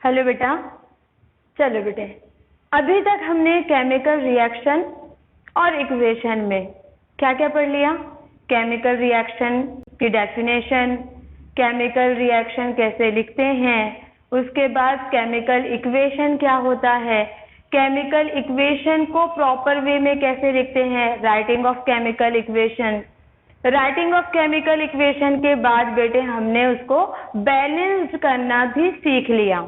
Hello बेटा। चलो बेटे, अभी तक हमने केमिकल रिएक्शन और इक्वेशन में क्या क्या पढ़ लिया? केमिकल रिएक्शन की डेफिनेशन, केमिकल रिएक्शन कैसे लिखते हैं, उसके बाद केमिकल इक्वेशन क्या होता है, केमिकल इक्वेशन को प्रॉपर वे में कैसे लिखते हैं, writing of chemical equation. Writing of chemical equation के बाद बेटे हमने उसको बैलेंस्ड करना भी सीख लिया।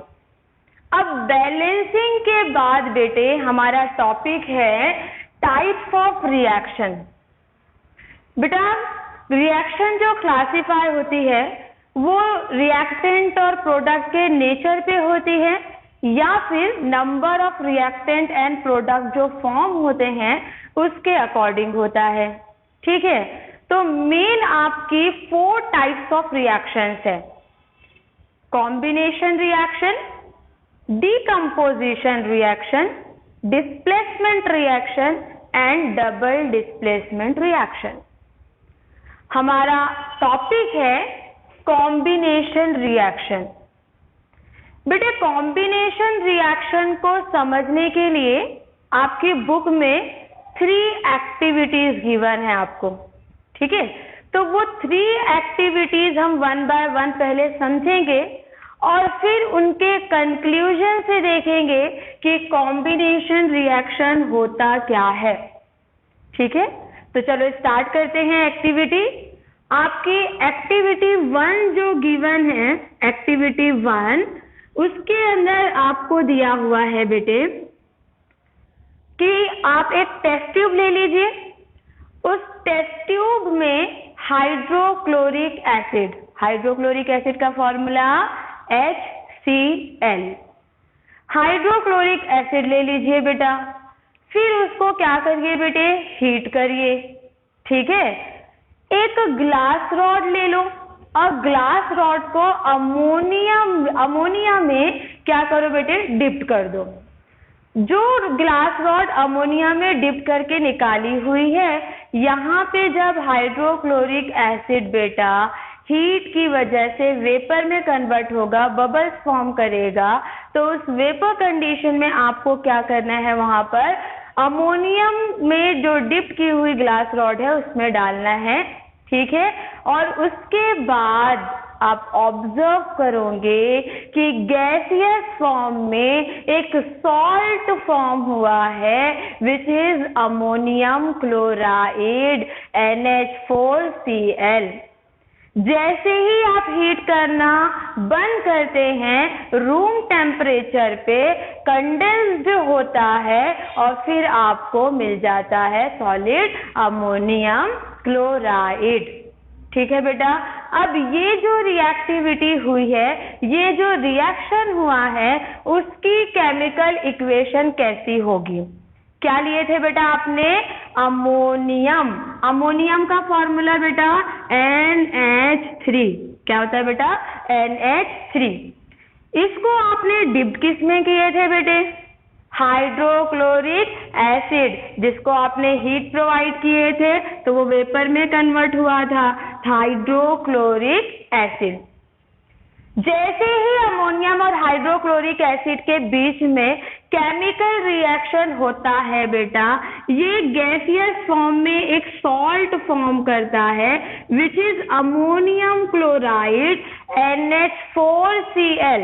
अब बैलेंसिंग के बाद बेटे हमारा टॉपिक है टाइप्स ऑफ रिएक्शन। बेटा रिएक्शन जो क्लासिफाई होती है वो रिएक्टेंट और प्रोडक्ट के नेचर पे होती है या फिर number of reactant and product जो फॉर्म होते हैं उसके अकॉर्डिंग होता है। ठीक है, तो मेन आपकी 4 टाइप्स ऑफ रिएक्शंस है। Combination reaction, decomposition reaction, displacement reaction and double displacement reaction। हमारा टॉपिक है कॉम्बिनेशन रिएक्शन। बेटे कॉम्बिनेशन रिएक्शन को समझने के लिए आपकी बुक में 3 एक्टिविटीज गिवन है आपको। ठीक है, तो वो 3 एक्टिविटीज हम 1 बाय 1 पहले समझेंगे और फिर उनके कंक्लूजन से देखेंगे कि कॉम्बिनेशन रिएक्शन होता क्या है। ठीक है, तो चलो स्टार्ट करते हैं एक्टिविटी। आपकी एक्टिविटी 1 जो गिवन है, एक्टिविटी 1, उसके अंदर आपको दिया हुआ है बेटे कि आप एक टेस्ट ट्यूब ले लीजिए। उस टेस्ट ट्यूब में हाइड्रोक्लोरिक एसिड, हाइड्रोक्लोरिक एसिड का फॉर्मूला HCl, हाइड्रोक्लोरिक एसिड ले लीजिए बेटा। फिर उसको क्या करिए बेटे, हीट करिए। ठीक है, एक ग्लास रॉड ले लो और ग्लास रॉड को अमोनिया में क्या करो बेटे, डिप कर दो। जो ग्लास रॉड अमोनिया में डिप करके निकाली हुई है, यहाँ पे जब हाइड्रोक्लोरिक एसिड बेटा हीट की वजह से वेपर में कन्वर्ट होगा, बबल्स फॉर्म करेगा, तो उस वेपर कंडीशन में आपको क्या करना है, वहां पर अमोनियम में जो डिप की हुई ग्लास रॉड है उसमें डालना है। ठीक है, और उसके बाद आप ऑब्जर्व करोगे कि गैसियस फॉर्म में एक सॉल्ट फॉर्म हुआ है which is ammonium chloride NH4Cl। जैसे ही आप हीट करना बंद करते हैं, रूम टेम्परेचर पे कंडेंस्ड होता है और फिर आपको मिल जाता है सॉलिड अमोनियम क्लोराइड। ठीक है बेटा, अब ये जो रिएक्टिविटी हुई है, ये जो रिएक्शन हुआ है, उसकी केमिकल इक्वेशन कैसी होगी? क्या लिए थे बेटा आपने? अमोनियम। अमोनियम का फॉर्मूला बेटा NH3। क्या होता है बेटा? NH3। इसको आपने डिप किस में किए थे बेटे? हाइड्रोक्लोरिक एसिड, जिसको आपने हीट प्रोवाइड किए थे तो वो वेपर में कन्वर्ट हुआ था, हाइड्रोक्लोरिक एसिड। जैसे ही अमोनियम और हाइड्रोक्लोरिक एसिड के बीच में केमिकल रिएक्शन होता है बेटा, ये गैसियस फॉर्म में एक सॉल्ट फॉर्म करता है which is ammonium chloride NH4Cl,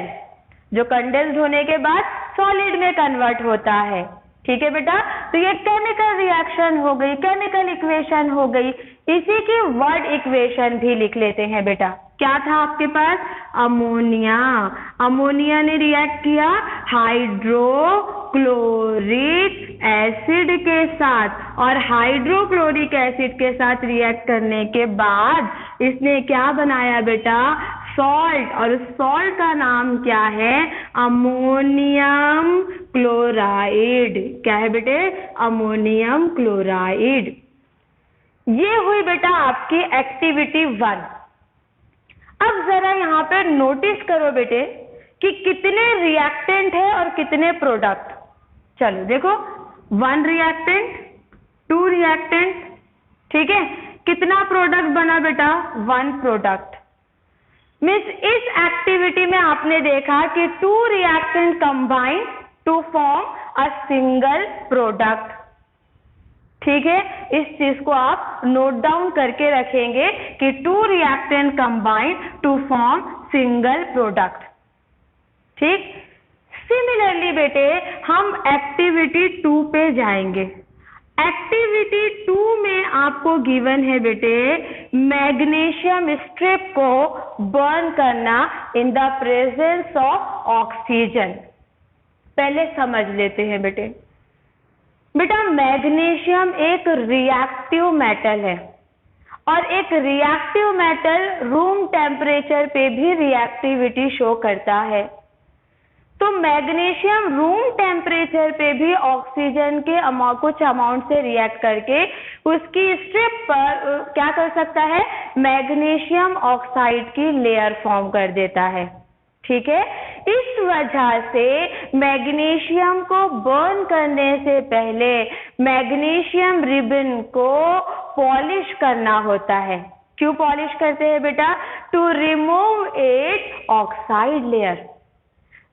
जो कंडेंस्ड होने के बाद सॉलिड में कन्वर्ट होता है। ठीक है बेटा, तो ये केमिकल रिएक्शन हो गई, केमिकल इक्वेशन हो गई। इसी की वर्ड इक्वेशन भी लिख लेते हैं बेटा। क्या था आपके पास? अमोनिया। अमोनिया ने रिएक्ट किया हाइड्रोक्लोरिक एसिड के साथ, और हाइड्रोक्लोरिक एसिड के साथ रिएक्ट करने के बाद इसने क्या बनाया बेटा? सॉल्ट। और उस सॉल्ट का नाम क्या है? Ammonium chloride. क्या है बेटे? Ammonium chloride. ये हुई बेटा आपकी एक्टिविटी 1। अब जरा यहाँ पर नोटिस करो बेटे कि कितने रिएक्टेंट है और कितने प्रोडक्ट। चलो देखो, 1 रिएक्टेंट, 2 रिएक्टेंट। ठीक है, कितना प्रोडक्ट बना बेटा? 1 प्रोडक्ट। मीन्स इस एक्टिविटी में आपने देखा कि two reactant combine to form a single product. ठीक है, इस चीज को आप नोट डाउन करके रखेंगे कि two reactant combine to form single product. ठीक, सिमिलरली बेटे हम एक्टिविटी 2 पे जाएंगे। एक्टिविटी 2 में आपको गिवन है बेटे मैग्नीशियम स्ट्रिप को बर्न करना in the presence of oxygen. पहले समझ लेते हैं बेटे। बेटा मैग्नीशियम एक रिएक्टिव मेटल है और एक रिएक्टिव मेटल रूम टेम्परेचर पे भी रिएक्टिविटी शो करता है। तो मैग्नीशियम रूम टेम्परेचर पे भी ऑक्सीजन के कुछ अमाउंट से रिएक्ट करके उसकी स्ट्रिप पर क्या कर सकता है, मैग्नीशियम ऑक्साइड की लेयर फॉर्म कर देता है। ठीक है, इस वजह से मैग्नीशियम को बर्न करने से पहले मैग्नीशियम रिबन को पॉलिश करना होता है। क्यों पॉलिश करते हैं बेटा? To remove it oxide layer.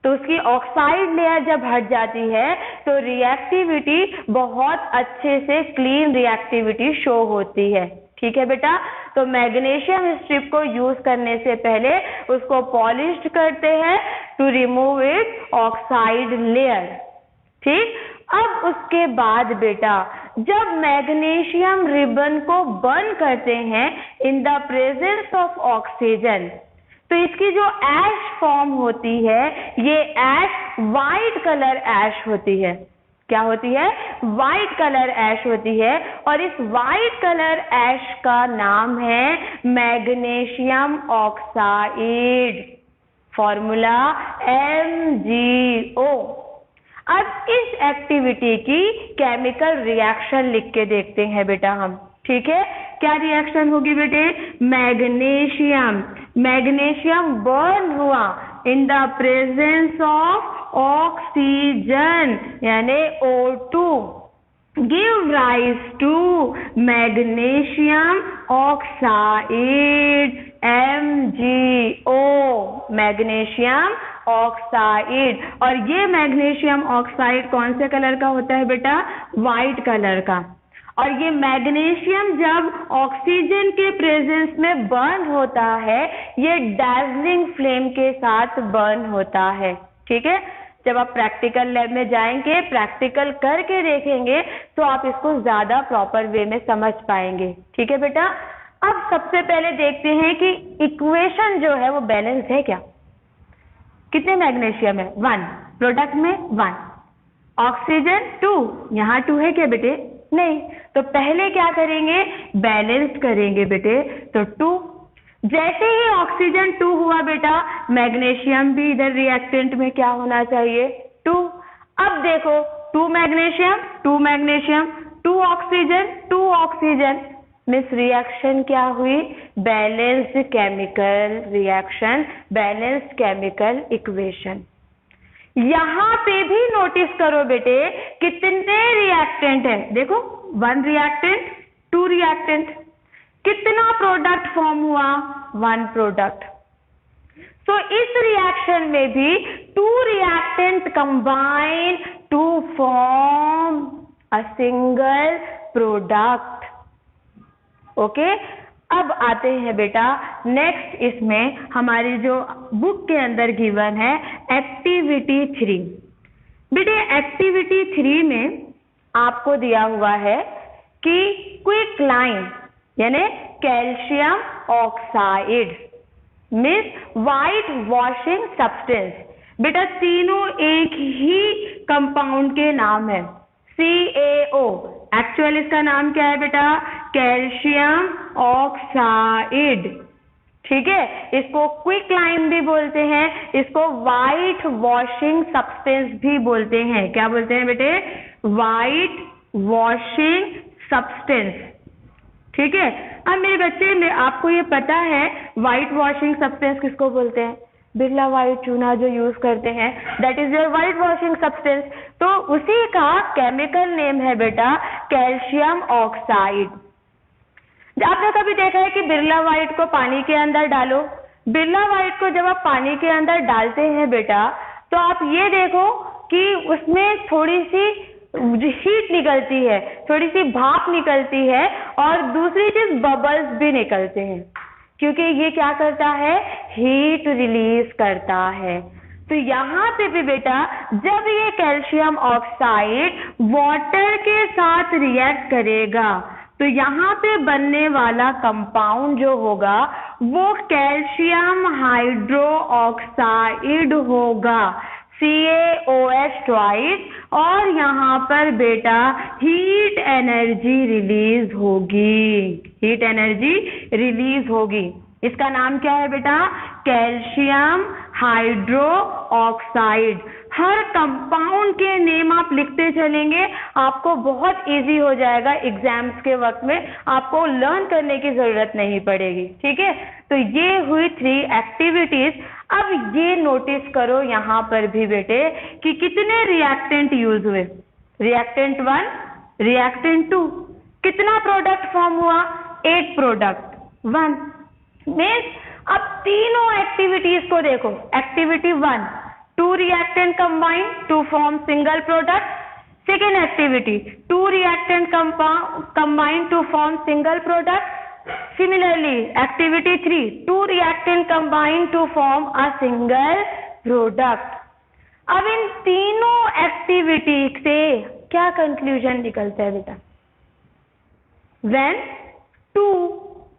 तो उसकी ऑक्साइड लेयर जब हट जाती है तो रिएक्टिविटी बहुत अच्छे से क्लीन रिएक्टिविटी शो होती है। ठीक है बेटा, तो मैग्नीशियम स्ट्रिप को यूज करने से पहले उसको पॉलिश करते हैं to remove it oxide layer. ठीक, अब उसके बाद बेटा जब मैग्नीशियम रिबन को बर्न करते हैं in the presence of oxygen, तो इसकी जो ऐश फॉर्म होती है ये ऐश वाइट कलर ऐश होती है। क्या होती है? वाइट कलर ऐश होती है और इस वाइट कलर ऐश का नाम है मैग्नीशियम ऑक्साइड, फॉर्मूला MgO। अब इस एक्टिविटी की केमिकल रिएक्शन लिख के देखते हैं बेटा हम। ठीक है, क्या रिएक्शन होगी बेटे? मैग्नीशियम बर्न हुआ in the presence of oxygen यानी O2 give rise to magnesium oxide MgO, magnesium oxide. और ये मैग्नीशियम ऑक्साइड कौन से कलर का होता है बेटा? वाइट कलर का। और ये मैग्नीशियम जब ऑक्सीजन के प्रेजेंस में बर्न होता है ये डैजलिंग फ्लेम के साथ बर्न होता है। ठीक है, जब आप प्रैक्टिकल लैब में जाएंगे, प्रैक्टिकल करके देखेंगे तो आप इसको ज्यादा प्रॉपर वे में समझ पाएंगे। ठीक है बेटा, अब सबसे पहले देखते हैं कि इक्वेशन जो है वो बैलेंस है क्या। कितने मैग्नीशियम है? 1, प्रोडक्ट में 1, ऑक्सीजन 2, यहाँ 2 है क्या बेटे? नहीं। तो पहले क्या करेंगे? बैलेंस करेंगे बेटे। तो 2, जैसे ही ऑक्सीजन 2 हुआ बेटा मैग्नीशियम भी इधर रिएक्टेंट में क्या होना चाहिए? 2। अब देखो 2 magnesium 2 oxygen 2 oxygen, miss reaction क्या हुई? Balanced chemical reaction, balanced chemical equation. यहां पे भी नोटिस करो बेटे कितने रिएक्टेंट है। देखो 1 रिएक्टेंट 2 रिएक्टेंट, कितना प्रोडक्ट फॉर्म हुआ? 1 प्रोडक्ट। तो इस रिएक्शन में भी 2 reactant combine to form a single product. Okay, अब आते हैं बेटा नेक्स्ट, इसमें हमारी जो बुक के अंदर गिवन है एक्टिविटी 3। बेटे एक्टिविटी 3 में आपको दिया हुआ है कि क्विक लाइन यानी calcium oxide means white washing substance. बेटा तीनों एक ही कंपाउंड के नाम है, CaO। एक्चुअल इसका नाम क्या है बेटा? Calcium oxide. ठीक है, इसको क्विक लाइन भी बोलते हैं, इसको वाइट वॉशिंग सब्सटेंस भी बोलते हैं। क्या बोलते हैं बेटे? White washing substance. ठीक है, अब मेरे बच्चे आपको ये पता है वाइट वॉशिंग सब्सटेंस किसको बोलते हैं? बिरला व्हाइट चूना जो यूज करते हैं that is your white washing substance. तो उसी का केमिकल नेम है बेटा कैल्शियम ऑक्साइड। आपने कभी देखा है कि बिरला व्हाइट को पानी के अंदर डालो बिरला व्हाइट को जब आप पानी के अंदर डालते हैं बेटा, तो आप ये देखो कि उसमें थोड़ी सी हीट निकलती है, थोड़ी सी भाप निकलती है, और दूसरी चीज बबल्स भी निकलते हैं, क्योंकि ये क्या करता है, हीट रिलीज करता है। तो यहाँ पे भी बेटा जब ये कैल्शियम ऑक्साइड वाटर के साथ रिएक्ट करेगा, तो यहाँ पे बनने वाला कंपाउंड जो होगा वो कैल्शियम हाइड्रो ऑक्साइड होगा, CaOH ट्वाइस, और यहाँ पर बेटा हीट एनर्जी रिलीज होगी, हीट एनर्जी रिलीज होगी। इसका नाम क्या है बेटा, कैल्शियम हाइड्रो ऑक्साइड। हर कंपाउंड के नेम आप लिखते चलेंगे, आपको बहुत इजी हो जाएगा, एग्जाम्स के वक्त में आपको लर्न करने की जरूरत नहीं पड़ेगी, ठीक है। तो ये हुई 3 एक्टिविटीज। अब ये नोटिस करो यहाँ पर भी बेटे कि कितने रिएक्टेंट यूज हुए, रिएक्टेंट 1, रिएक्टेंट 2, कितना प्रोडक्ट फॉर्म हुआ, 8 प्रोडक्ट 1 मीन्स। अब तीनों एक्टिविटीज को देखो, activity 1, 2 reactant combine to form single product, second activity 2 reactant combine to form single product, similarly activity 3, 2 reactant combine to form a single product. अब इन तीनों activity से क्या कंक्लूजन निकलता है बेटा, व्हेन 2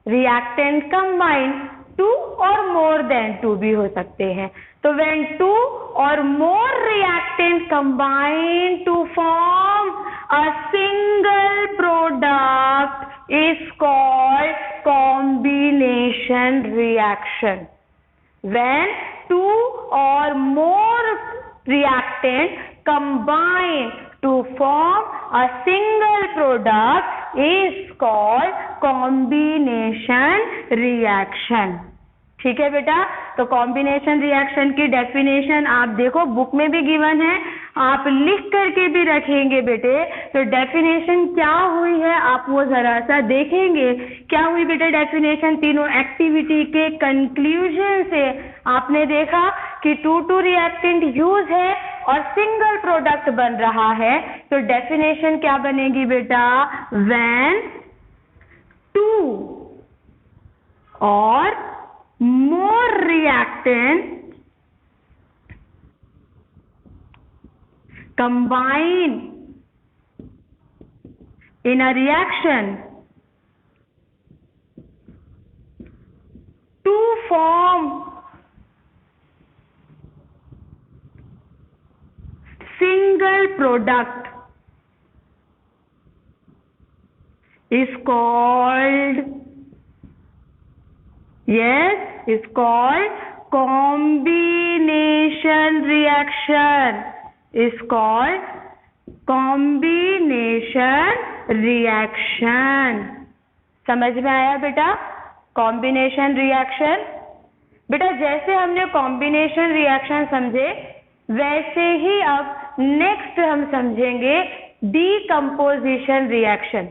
रिएक्टेंट कंबाइन, 2 और मोर देन 2 भी हो सकते हैं, तो व्हेन 2 और more reactant combine to form a single product is called combination reaction. When 2 or more reactants combine to form a single product is called combination reaction. ठीक है बेटा, तो कॉम्बिनेशन रिएक्शन की डेफिनेशन आप देखो बुक में भी गिवन है, आप लिख करके भी रखेंगे बेटे। तो डेफिनेशन क्या हुई है आप वो जरा सा देखेंगे, क्या हुई बेटे डेफिनेशन। तीनों एक्टिविटी के कंक्लूजन से आपने देखा कि 2 रिएक्टेंट यूज है और सिंगल प्रोडक्ट बन रहा है, तो डेफिनेशन क्या बनेगी बेटा, व्हेन 2 और more reactant combine in a reaction to form single product is called, yes, is called combination reaction, is called combination reaction। समझ में आया बेटा कॉम्बिनेशन रिएक्शन। बेटा जैसे हमने कॉम्बिनेशन रिएक्शन समझे, वैसे ही अब नेक्स्ट हम समझेंगे डीकंपोजिशन रिएक्शन,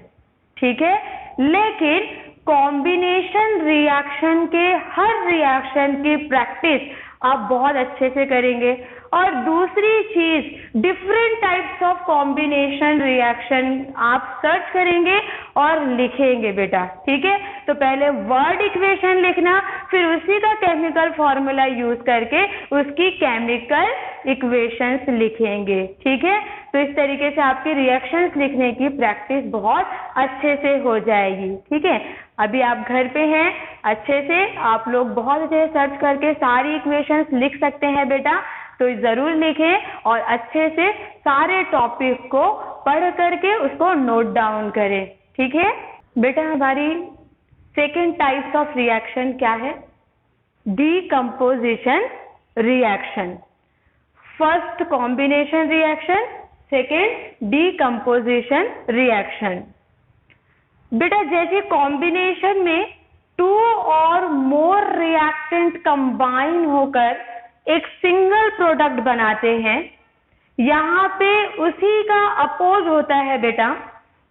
ठीक है। लेकिन कॉम्बिनेशन रिएक्शन के हर रिएक्शन की प्रैक्टिस आप बहुत अच्छे से करेंगे। और दूसरी चीज, different types of combination reaction आप सर्च करेंगे और लिखेंगे बेटा, ठीक है। तो पहले वर्ड इक्वेशन लिखना, फिर उसी का केमिकल फॉर्मूला यूज करके उसकी केमिकल इक्वेशंस लिखेंगे, ठीक है। तो इस तरीके से आपकी रिएक्शंस लिखने की प्रैक्टिस बहुत अच्छे से हो जाएगी, ठीक है। अभी आप घर पे हैं, अच्छे से आप लोग बहुत अच्छे से सर्च करके सारी इक्वेशंस लिख सकते हैं बेटा, तो जरूर लिखें और अच्छे से सारे टॉपिक को पढ़ करके उसको नोट डाउन करें, ठीक है बेटा। हमारी सेकेंड टाइप्स ऑफ रिएक्शन क्या है, decomposition reaction. First combination reaction, second decomposition reaction. बेटा जैसे कॉम्बिनेशन में 2 और मोर रिएक्टेंट कंबाइन होकर एक सिंगल प्रोडक्ट बनाते हैं, यहाँ पे उसी का अपोज होता है बेटा,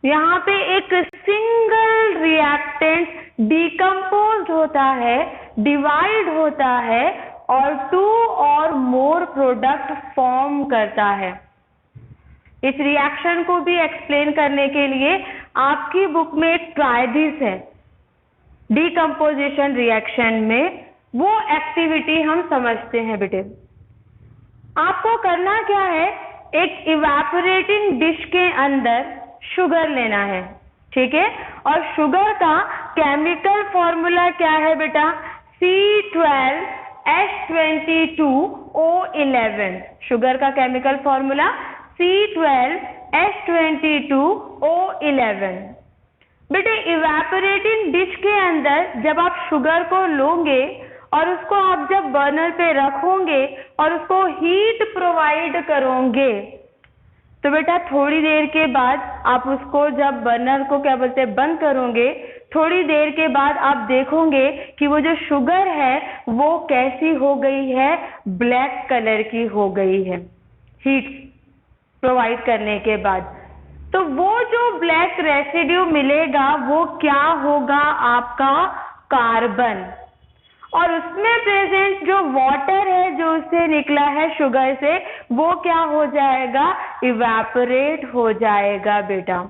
यहाँ पे एक सिंगल रिएक्टेंट डिकम्पोज्ड होता है डिवाइड होता है और 2 और मोर प्रोडक्ट फॉर्म करता है। इस रिएक्शन को भी एक्सप्लेन करने के लिए आपकी बुक में एक ट्रायदिस है डीकंपोजिशन रिएक्शन में, वो एक्टिविटी हम समझते हैं बेटे। आपको करना क्या है, एक इवेपोरेटिंग डिश के अंदर शुगर लेना है, ठीक है, और शुगर का केमिकल फॉर्मूला क्या है बेटा, C12H22O11। शुगर का केमिकल फॉर्मूला C12H22O11। बेटे इवेपोरेटिंग डिश के अंदर जब आप शुगर को लोगे और उसको आप जब बर्नर पे रखोगे और उसको हीट प्रोवाइड करोगे, तो बेटा थोड़ी देर के बाद आप उसको जब बर्नर को क्या बोलते हैं बंद करोगे, थोड़ी देर के बाद आप देखोगे कि वो जो शुगर है वो कैसी हो गई है, ब्लैक कलर की हो गई है हीट प्रोवाइड करने के बाद। तो वो जो ब्लैक रेसिड्यू मिलेगा वो क्या होगा, आपका कार्बन, और उसमें प्रेजेंट जो वाटर है जो उससे निकला है शुगर से, वो क्या हो जाएगा, इवेपोरेट हो जाएगा बेटा।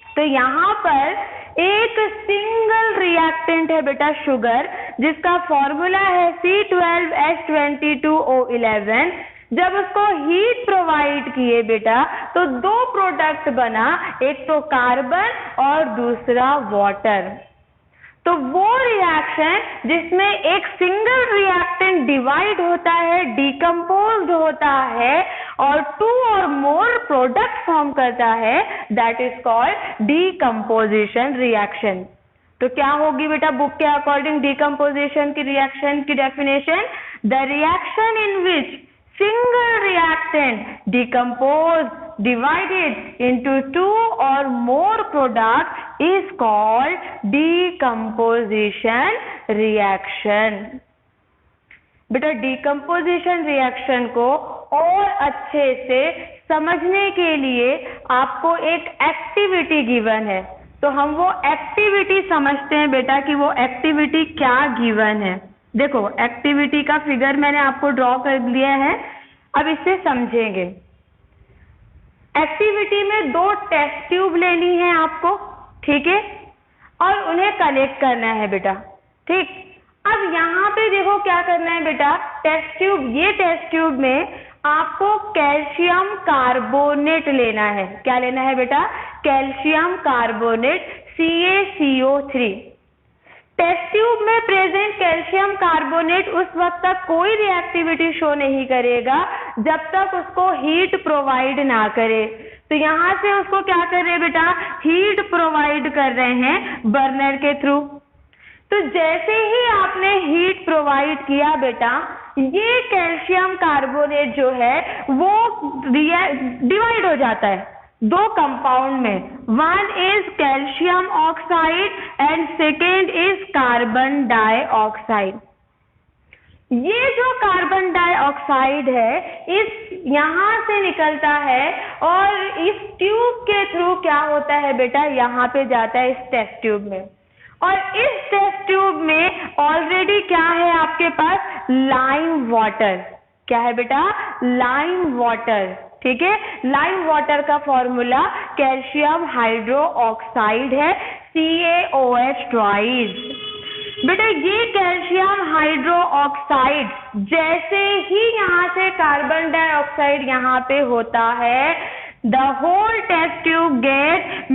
तो यहाँ पर एक सिंगल रिएक्टेंट है बेटा शुगर, जिसका फॉर्मूला है C12H22O11। जब उसको हीट प्रोवाइड किए बेटा तो 2 प्रोडक्ट बना, एक तो कार्बन और दूसरा वाटर। तो वो रिएक्शन जिसमें एक सिंगल रिएक्टेंट डिवाइड होता है, डिकम्पोज्ड होता है और 2 और मोर प्रोडक्ट फॉर्म करता है, that is called decomposition reaction. तो क्या होगी बेटा बुक के अकॉर्डिंग डीकम्पोजिशन की रिएक्शन की definition, the reaction in which single reactant decomposed divided into 2 or more products is called decomposition reaction। बेटा डीकम्पोजिशन रिएक्शन को और अच्छे से समझने के लिए आपको एक एक्टिविटी गिवन है, तो हम वो एक्टिविटी समझते हैं बेटा कि वो एक्टिविटी क्या गिवन है। देखो एक्टिविटी का फिगर मैंने आपको ड्रॉ कर दिया है, अब इससे समझेंगे। एक्टिविटी में 2 टेस्ट ट्यूब लेनी है आपको, ठीक है, और उन्हें कनेक्ट करना है बेटा, ठीक। अब यहाँ पे देखो क्या करना है बेटा, टेस्ट ट्यूब, ये टेस्ट ट्यूब में आपको कैल्शियम कार्बोनेट लेना है। क्या लेना है बेटा, calcium carbonate CaCO3। Test tube में प्रेजेंट कैल्शियम कार्बोनेट उस वक्त तक कोई रिएक्टिविटी शो नहीं करेगा जब तक उसको हीट प्रोवाइड ना करे। तो यहाँ से उसको क्या कर रहे हैं बेटा, हीट प्रोवाइड कर रहे हैं बर्नर के थ्रू। तो जैसे ही आपने हीट प्रोवाइड किया बेटा, ये कैल्शियम कार्बोनेट जो है वो डिवाइड हो जाता है 2 कंपाउंड में, one is calcium oxide and second is carbon dioxide. ये जो कार्बन डाइऑक्साइड है इस यहाँ से निकलता है और इस ट्यूब के थ्रू क्या होता है बेटा, यहाँ पे जाता है इस टेस्ट ट्यूब में, और इस टेस्ट ट्यूब में ऑलरेडी क्या है आपके पास, लाइम वाटर। क्या है बेटा, लाइम वाटर, ठीक है। लाइम वाटर का फॉर्मूला कैल्शियम हाइड्रो ऑक्साइड है, CaOH ट्वाइस। बेटा ये कैल्शियम हाइड्रो ऑक्साइड जैसे ही यहाँ से कार्बन डाइऑक्साइड यहाँ पे होता है, the whole test tube get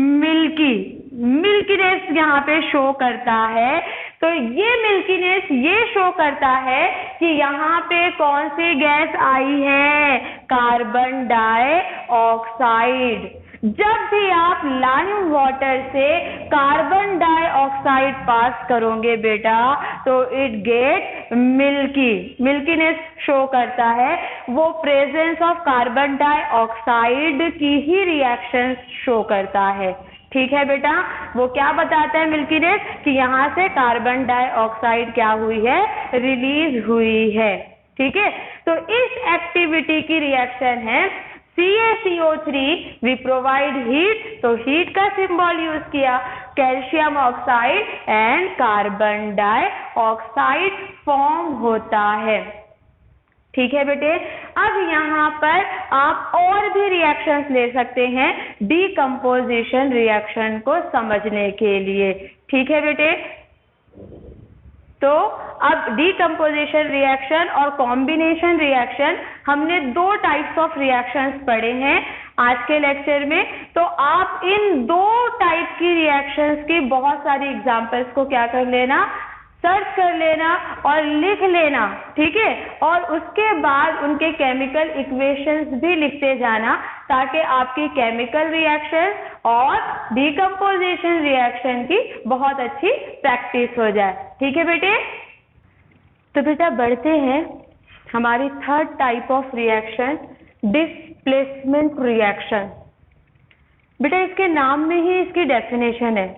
milkiness यहाँ पे शो करता है। तो ये मिल्कीनेस ये शो करता है कि यहाँ पे कौन सी गैस आई है, कार्बन डाइऑक्साइड। जब भी आप लाइम वाटर से कार्बन डाइऑक्साइड पास करोगे बेटा तो इट गेट मिल्कीनेस शो करता है, वो प्रेजेंस ऑफ कार्बन डाइऑक्साइड की ही रिएक्शन शो करता है, ठीक है बेटा। वो क्या बताता है मिल्कीनेस, कि यहाँ से कार्बन डाइऑक्साइड क्या हुई है, रिलीज हुई है, ठीक है। तो इस एक्टिविटी की रिएक्शन है CaCO3 वी प्रोवाइड हीट, तो हीट का सिंबल यूज किया, calcium oxide and carbon dioxide form होता है। ठीक है बेटे, अब यहाँ पर आप और भी रिएक्शंस ले सकते हैं डीकम्पोजिशन रिएक्शन को समझने के लिए। ठीक है बेटे, तो अब डीकम्पोजिशन रिएक्शन और कॉम्बिनेशन रिएक्शन, हमने दो टाइप्स ऑफ रिएक्शंस पढ़े हैं आज के लेक्चर में। तो आप इन दो टाइप की रिएक्शंस की बहुत सारी एग्जांपल्स को क्या कर लेना, सर्च कर लेना और लिख लेना। ठीक है, और उसके बाद उनके केमिकल इक्वेशंस भी लिखते जाना, ताकि आपकी केमिकल रिएक्शन और डीकम्पोजिशन रिएक्शन की बहुत अच्छी प्रैक्टिस हो जाए। ठीक है बेटे, तो बेटा बढ़ते हैं हमारी third type of reaction, displacement reaction. बेटा इसके नाम में ही इसकी डेफिनेशन है,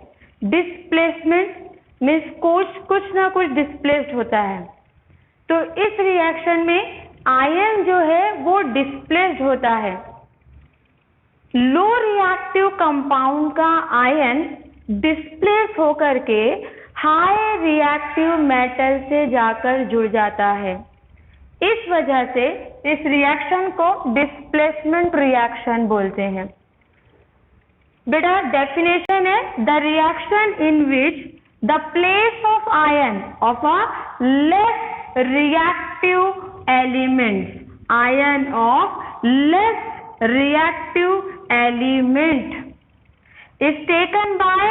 डिस्प्लेसमेंट मीन्स कुछ ना कुछ डिस्प्लेस्ड होता है। तो इस रिएक्शन में आयन जो है वो डिस्प्लेस्ड होता है। लो रिएक्टिव कंपाउंड का आयन डिस्प्लेस होकर के हाई रिएक्टिव मेटल से जाकर जुड़ जाता है। इस वजह से इस रिएक्शन को डिस्प्लेसमेंट रिएक्शन बोलते हैं। बेटा डेफिनेशन है, the reaction in which the place of ion of a less reactive element, ion of less reactive element is taken by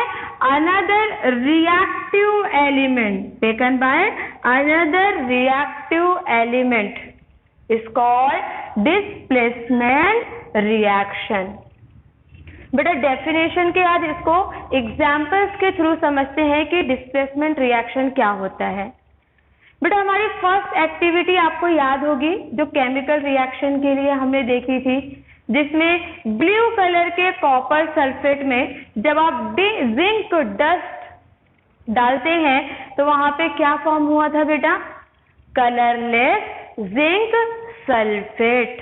another reactive element, is called displacement reaction। बेटा definition के बाद इसको examples के through समझते हैं कि displacement reaction क्या होता है। बेटा हमारी फर्स्ट एक्टिविटी आपको याद होगी जो केमिकल रिएक्शन के लिए हमने देखी थी, जिसमें ब्लू कलर के कॉपर सल्फेट में जब आप जिंक डस्ट डालते हैं तो वहां पे क्या फॉर्म हुआ था बेटा, कलरलेस जिंक सल्फेट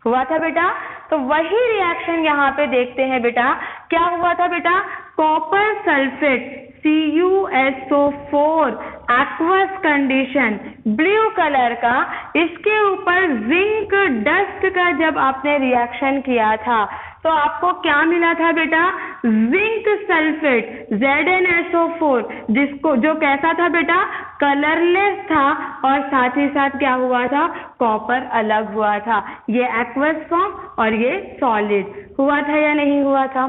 हुआ था बेटा। तो वही रिएक्शन यहाँ पे देखते हैं बेटा, क्या हुआ था बेटा, copper sulphate CuSO4 aqueous condition blue colour का, इसके ऊपर जिंक डस्ट का जब आपने रिएक्शन किया था तो आपको क्या मिला था बेटा, जिंक सल्फेट ZnSO4, जिसको जो कैसा था बेटा, कलरलेस था, और साथ ही साथ क्या हुआ था, कॉपर अलग हुआ था। ये एक्वस फॉर्म और ये सॉलिड हुआ था या नहीं हुआ था।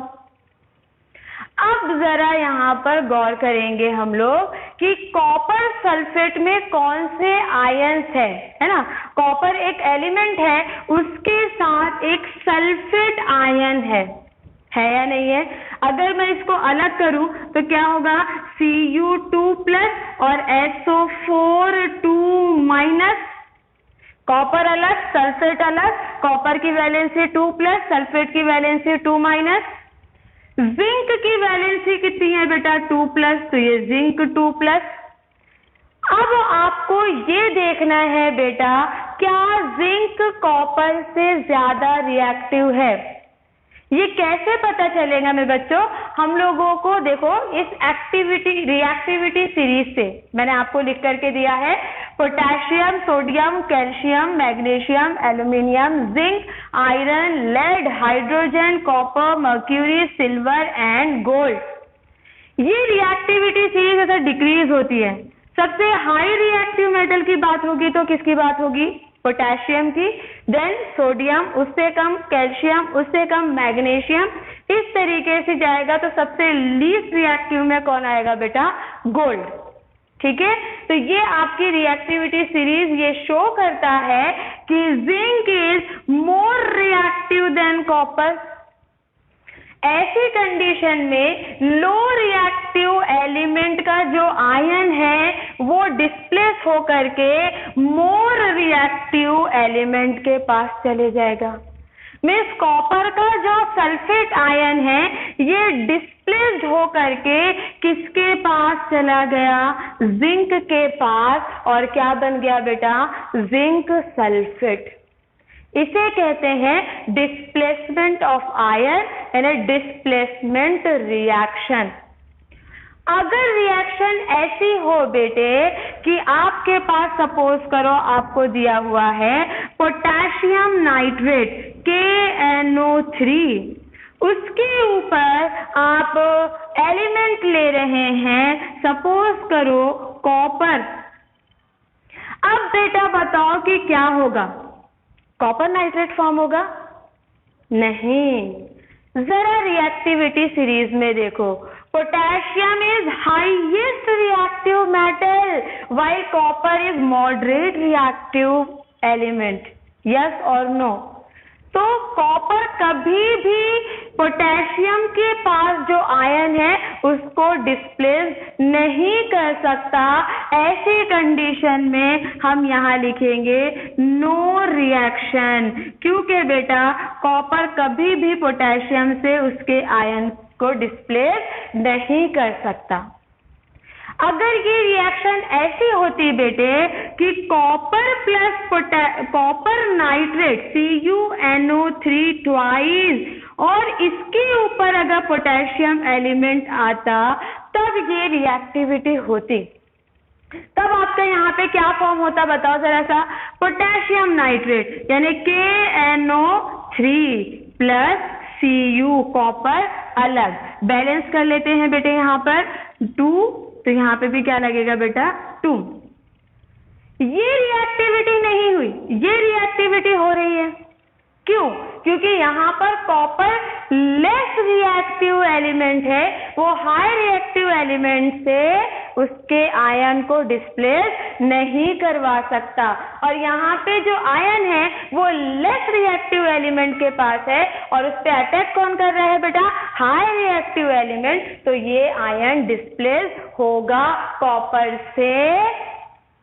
अब जरा यहाँ पर गौर करेंगे हम लोग कि कॉपर सल्फेट में कौन से आयन्स है ना। कॉपर एक एलिमेंट है, उसके साथ एक सल्फेट आयन है या नहीं है। अगर मैं इसको अलग करूं तो क्या होगा, Cu2+ और SO4 2-, कॉपर अलग सल्फेट अलग, कॉपर की वैलेंसी 2+, सल्फेट की वैलेंसी 2-। जिंक की वैलेंसी कितनी है बेटा, 2+, तो ये जिंक 2+। अब आपको ये देखना है बेटा, क्या जिंक कॉपर से ज्यादा रिएक्टिव है। ये कैसे पता चलेगा मेरे बच्चों, हम लोगों को देखो इस रिएक्टिविटी सीरीज से मैंने आपको लिख करके दिया है, potassium, sodium, calcium, magnesium, aluminium, zinc, iron, lead, hydrogen, copper, mercury, silver and gold. ये रिएक्टिविटी सीरीज अगर डिक्रीज होती है, सबसे हाई रिएक्टिव मेटल की बात होगी तो किसकी बात होगी, पोटेशियम की, देन सोडियम, उससे कम कैल्शियम, उससे कम मैग्नीशियम, इस तरीके से जाएगा तो सबसे लीस्ट रिएक्टिव में कौन आएगा बेटा, गोल्ड। ठीक है, तो ये आपकी रिएक्टिविटी सीरीज ये शो करता है कि zinc is more reactive than copper. ऐसी कंडीशन में लो रिएक्टिव एलिमेंट का जो आयन है वो डिस्प्लेस होकर के मोर रिएक्टिव एलिमेंट के पास चले जाएगा। मीन्स कॉपर का जो सल्फेट आयन है ये डिस्प्लेस्ड होकर के किसके पास चला गया, जिंक के पास, और क्या बन गया बेटा, जिंक सल्फेट। इसे कहते हैं डिस्प्लेसमेंट ऑफ आयन यानी डिस्प्लेसमेंट रिएक्शन। अगर रिएक्शन ऐसी हो बेटे कि आपके पास सपोज करो आपको दिया हुआ है पोटेशियम नाइट्रेट KNO3, उसके ऊपर आप एलिमेंट ले रहे हैं सपोज करो कॉपर। अब बेटा बताओ कि क्या होगा, कॉपर नाइट्रेट फॉर्म होगा? नहीं। जरा रिएक्टिविटी सीरीज में देखो, potassium is highest reactive metal while copper is moderate reactive element, yes और नो? तो कॉपर कभी भी पोटेशियम के पास जो आयन है उसको डिस्प्लेस नहीं कर सकता। ऐसी कंडीशन में हम यहाँ लिखेंगे नो रिएक्शन, क्योंकि बेटा कॉपर कभी भी पोटेशियम से उसके आयन को डिस्प्लेस नहीं कर सकता। अगर ये रिएक्शन ऐसी होती बेटे कि copper plus copper nitrate CuNO3 twice और इसके ऊपर अगर पोटेशियम एलिमेंट आता तब ये रिएक्टिविटी होती। तब आपका यहाँ पे क्या फॉर्म होता बताओ जरा सा? पोटेशियम नाइट्रेट यानी KNO3 प्लस Cu, कॉपर अलग, बैलेंस कर लेते हैं बेटे यहाँ पर 2, तो यहाँ पे भी क्या लगेगा बेटा 2। ये रिएक्टिविटी नहीं हुई, ये रिएक्टिविटी हो रही है। क्यों? क्योंकि यहाँ पर कॉपर लेस रिएक्टिव एलिमेंट है, वो हाई रिएक्टिव एलिमेंट से उसके आयन को डिस्प्लेस नहीं करवा सकता, और यहाँ पे जो आयन है वो लेस रिएक्टिव एलिमेंट के पास है और उस पे अटैक कौन कर रहा है बेटा? High reactive element. तो ये आयन डिस्प्लेस होगा कॉपर से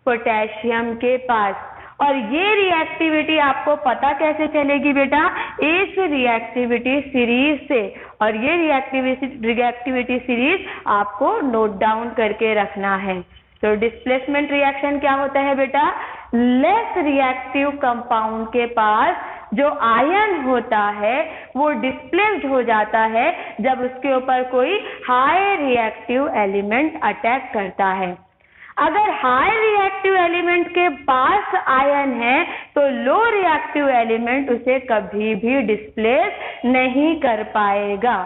पोटेशियम के पास। और ये रिएक्टिविटी आपको पता कैसे चलेगी बेटा? इस रिएक्टिविटी सीरीज से, और ये रिएक्टिविटी सीरीज आपको नोट डाउन करके रखना है। तो डिस्प्लेसमेंट रिएक्शन क्या होता है बेटा? लेस रिएक्टिव कंपाउंड के पास जो आयन होता है वो डिस्प्लेस्ड हो जाता है जब उसके ऊपर कोई हाई रिएक्टिव एलिमेंट अटैक करता है। अगर हाई रिएक्टिव एलिमेंट के पास आयन है तो लो रिएक्टिव एलिमेंट उसे कभी भी डिस्प्लेस नहीं कर पाएगा।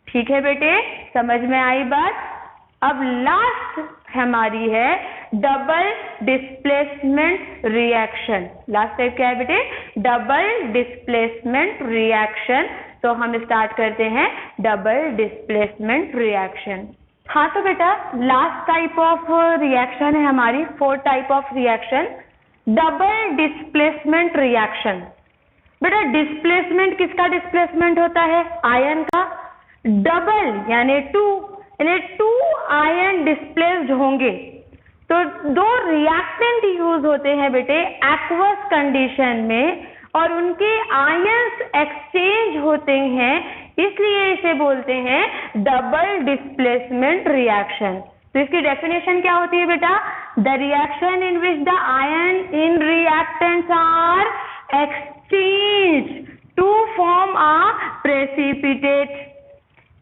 ठीक है बेटे, समझ में आई बात? अब लास्ट हमारी है double displacement reaction. Last type क्या है बेटे? Double displacement reaction. तो हम स्टार्ट करते हैं डबल डिस्प्लेसमेंट रिएक्शन। हाँ तो बेटा लास्ट टाइप ऑफ रिएक्शन है हमारी, 4 type of reaction, double displacement reaction. बेटा डिस्प्लेसमेंट किसका डिस्प्लेसमेंट होता है? आयन का। डबल यानी 2 आयन डिस्प्लेस्ड होंगे। तो 2 रिएक्टेंट यूज होते हैं बेटे एक्वस कंडीशन में, और उनके आयंस एक्सचेंज होते हैं, इसलिए इसे बोलते हैं डबल डिस्प्लेसमेंट रिएक्शन। तो इसकी डेफिनेशन क्या होती है बेटा? The reaction in which the ion in reactants are exchange to form a precipitate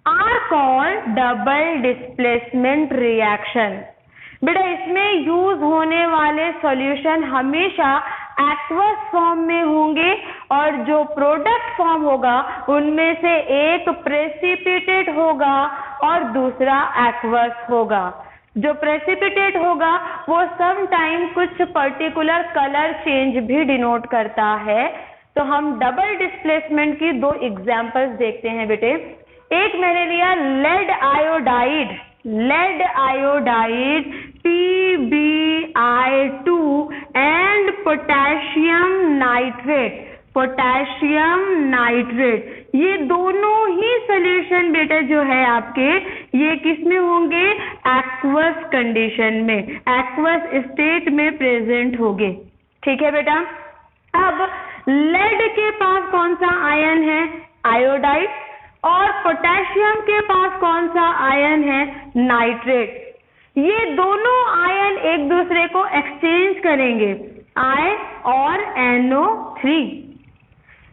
are called double displacement reaction. बेटा इसमें यूज होने वाले सॉल्यूशन हमेशा एक्वस फॉर्म में होंगे, और जो प्रोडक्ट फॉर्म होगा उनमें से एक प्रेसिपिटेट होगा और दूसरा एक्वस होगा। जो प्रेसिपिटेट होगा वो सम टाइम कुछ पर्टिकुलर कलर चेंज भी डिनोट करता है। तो हम डबल डिस्प्लेसमेंट की 2 एग्जांपल्स देखते हैं बेटे। एक मैंने लिया lead iodide PbI2 and potassium nitrate. ये दोनों ही सोल्यूशन बेटा जो है आपके, ये किस में होंगे? एक्वस कंडीशन में, एक्वस स्टेट में प्रेजेंट होंगे। ठीक है बेटा। अब लेड के पास कौन सा आयन है? आयोडाइड। और पोटेशियम के पास कौन सा आयन है? नाइट्रेट। ये दोनों आयन एक दूसरे को एक्सचेंज करेंगे, I और NO3।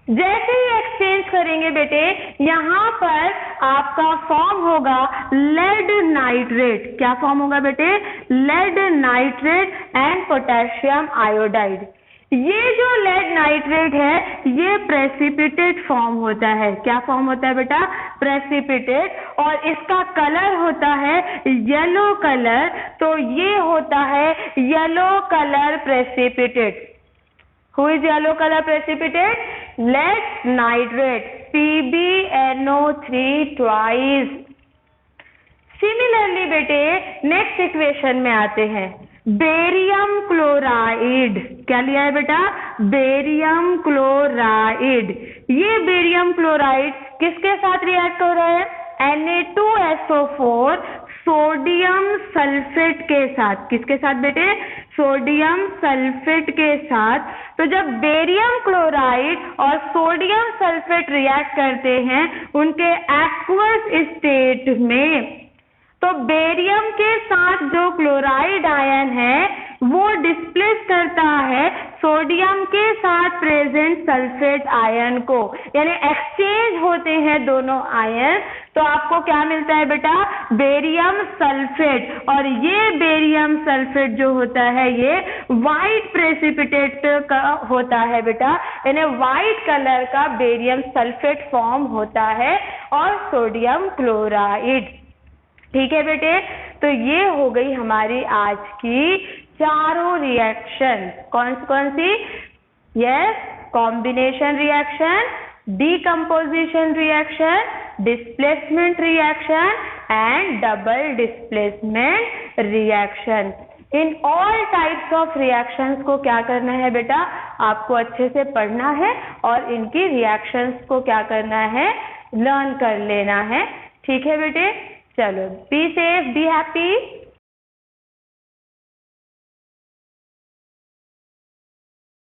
जैसे ही एक्सचेंज करेंगे बेटे, यहाँ पर आपका फॉर्म होगा लेड नाइट्रेट। क्या फॉर्म होगा बेटे? Lead nitrate and potassium iodide. ये जो लेड नाइट्रेट है ये प्रेसिपिटेट फॉर्म होता है। क्या फॉर्म होता है बेटा? प्रेसिपिटेट। और इसका कलर होता है येलो कलर, तो ये होता है yellow colour precipitate. Who is yellow color precipitate? Lead nitrate, PbNO3 twice. Similarly बेटे नेक्स्ट इक्वेशन में आते हैं, बेरियम क्लोराइड। क्या लिया है बेटा? Barium chloride. ये बेरियम क्लोराइड किसके साथ रिएक्ट हो रहा है? Na2SO4 सोडियम सल्फेट के साथ। किसके साथ बेटे? सोडियम सल्फेट के साथ। तो जब बेरियम क्लोराइड और सोडियम सल्फेट रिएक्ट करते हैं उनके एक्वस स्टेट में, तो बेरियम के साथ जो क्लोराइड आयन है वो डिस्प्लेस करता है सोडियम के साथ प्रेजेंट सल्फेट आयन को, यानी एक्सचेंज होते हैं दोनों आयन। तो आपको क्या मिलता है बेटा? Barium sulphate. और ये बेरियम सल्फेट जो होता है ये व्हाइट प्रेसिपिटेट का होता है बेटा, यानी व्हाइट कलर का बेरियम सल्फेट फॉर्म होता है और सोडियम क्लोराइड। ठीक है बेटे, तो ये हो गई हमारी आज की चारों रिएक्शन। कौन कौन सी? Yes, combination reaction, decomposition reaction, displacement reaction and double displacement reaction. In all types of reactions को क्या करना है बेटा? आपको अच्छे से पढ़ना है और इनकी रिएक्शंस को क्या करना है? लर्न कर लेना है। ठीक है बेटे, चलो, बी सेफ, बी हैप्पी।